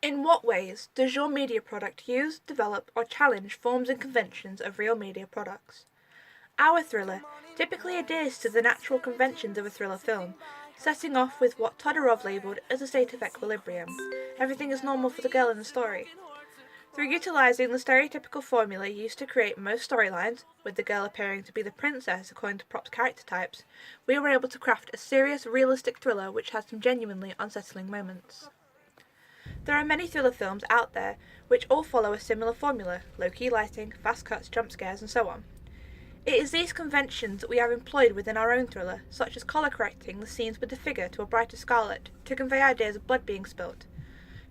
In what ways does your media product use, develop, or challenge forms and conventions of real media products? Our thriller typically adheres to the natural conventions of a thriller film, setting off with what Todorov labelled as a state of equilibrium. Everything is normal for the girl in the story. Through utilising the stereotypical formula used to create most storylines, with the girl appearing to be the princess according to props character types, we were able to craft a serious, realistic thriller which has some genuinely unsettling moments. There are many thriller films out there which all follow a similar formula: low-key lighting, fast cuts, jump scares, and so on. It is these conventions that we have employed within our own thriller, such as colour correcting the scenes with the figure to a brighter scarlet to convey ideas of blood being spilt.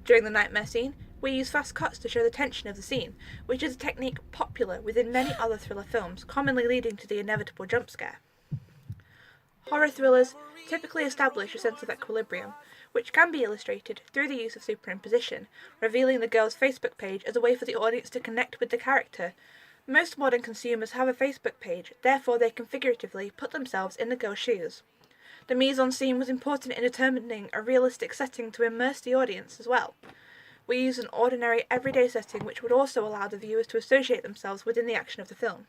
During the nightmare scene, we use fast cuts to show the tension of the scene, which is a technique popular within many other thriller films, commonly leading to the inevitable jump scare. Horror thrillers typically establish a sense of equilibrium, which can be illustrated through the use of superimposition, revealing the girl's Facebook page as a way for the audience to connect with the character. Most modern consumers have a Facebook page, therefore they can figuratively put themselves in the girl's shoes. The mise-en-scene was important in determining a realistic setting to immerse the audience as well. We use an ordinary, everyday setting which would also allow the viewers to associate themselves within the action of the film.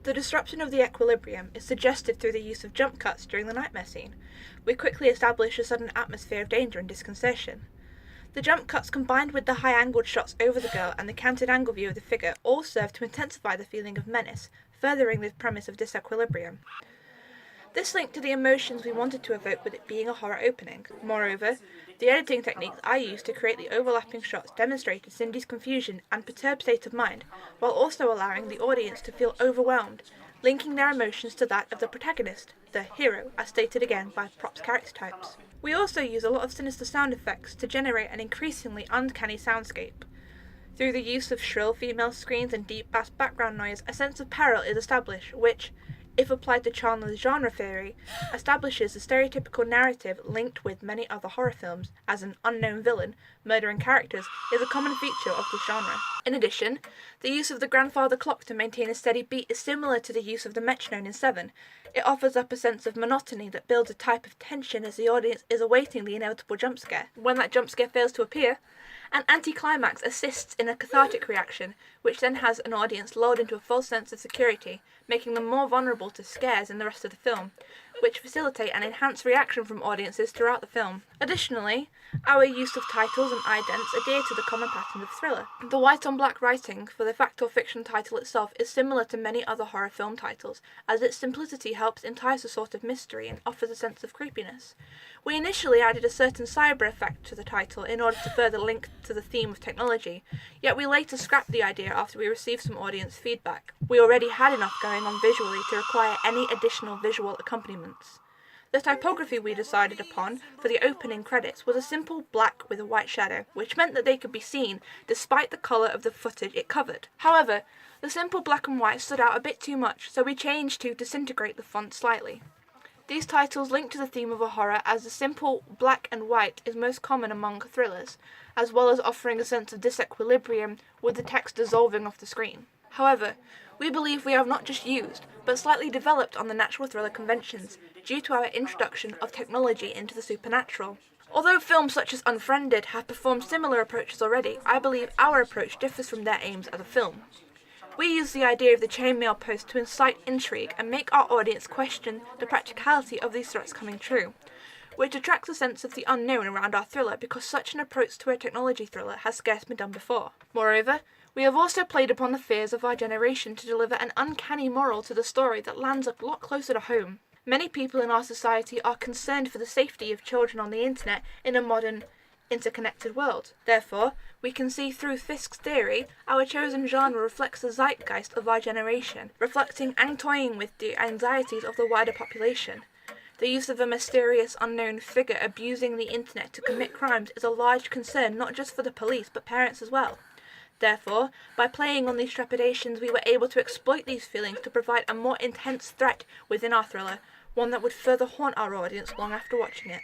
The disruption of the equilibrium is suggested through the use of jump cuts during the nightmare scene. We quickly establish a sudden atmosphere of danger and disconcertion. The jump cuts combined with the high-angled shots over the girl and the canted angle view of the figure all serve to intensify the feeling of menace, furthering the premise of disequilibrium. This linked to the emotions we wanted to evoke with it being a horror opening. Moreover, the editing techniques I used to create the overlapping shots demonstrated Cindy's confusion and perturbed state of mind, while also allowing the audience to feel overwhelmed, linking their emotions to that of the protagonist, the hero, as stated again by props character types. We also use a lot of sinister sound effects to generate an increasingly uncanny soundscape. Through the use of shrill female screams and deep bass background noise, a sense of peril is established, which, if applied to Chandler's genre theory, establishes the stereotypical narrative linked with many other horror films, as an unknown villain murdering characters is a common feature of this genre. In addition, the use of the grandfather clock to maintain a steady beat is similar to the use of the metronome in Seven. It offers up a sense of monotony that builds a type of tension as the audience is awaiting the inevitable jump scare. When that jump scare fails to appear, an anticlimax assists in a cathartic reaction, which then has an audience lulled into a false sense of security, making them more vulnerable to scares in the rest of the film, which facilitate an enhanced reaction from audiences throughout the film. Additionally, our use of titles and idents adhere to the common pattern of thriller. The white-on-black writing for the fact or fiction title itself is similar to many other horror film titles, as its simplicity helps entice a sort of mystery and offers a sense of creepiness. We initially added a certain cyber effect to the title in order to further link to the theme of technology, yet we later scrapped the idea after we received some audience feedback. We already had enough going on visually to require any additional visual accompaniments. The typography we decided upon for the opening credits was a simple black with a white shadow, which meant that they could be seen despite the colour of the footage it covered. However, the simple black and white stood out a bit too much, so we changed to disintegrate the font slightly. These titles link to the theme of a horror, as the simple black and white is most common among thrillers, as well as offering a sense of disequilibrium with the text dissolving off the screen. However, we believe we have not just used, but slightly developed on the natural thriller conventions, due to our introduction of technology into the supernatural. Although films such as Unfriended have performed similar approaches already, I believe our approach differs from their aims as a film. We use the idea of the chainmail post to incite intrigue and make our audience question the practicality of these threats coming true, which attracts a sense of the unknown around our thriller because such an approach to a technology thriller has scarce been done before. Moreover, we have also played upon the fears of our generation to deliver an uncanny moral to the story that lands a lot closer to home. Many people in our society are concerned for the safety of children on the internet in a modern, interconnected world. Therefore, we can see through Fisk's theory, our chosen genre reflects the zeitgeist of our generation, reflecting and toying with the anxieties of the wider population. The use of a mysterious unknown figure abusing the internet to commit crimes is a large concern not just for the police but parents as well. Therefore, by playing on these trepidations, we were able to exploit these feelings to provide a more intense threat within our thriller, one that would further haunt our audience long after watching it.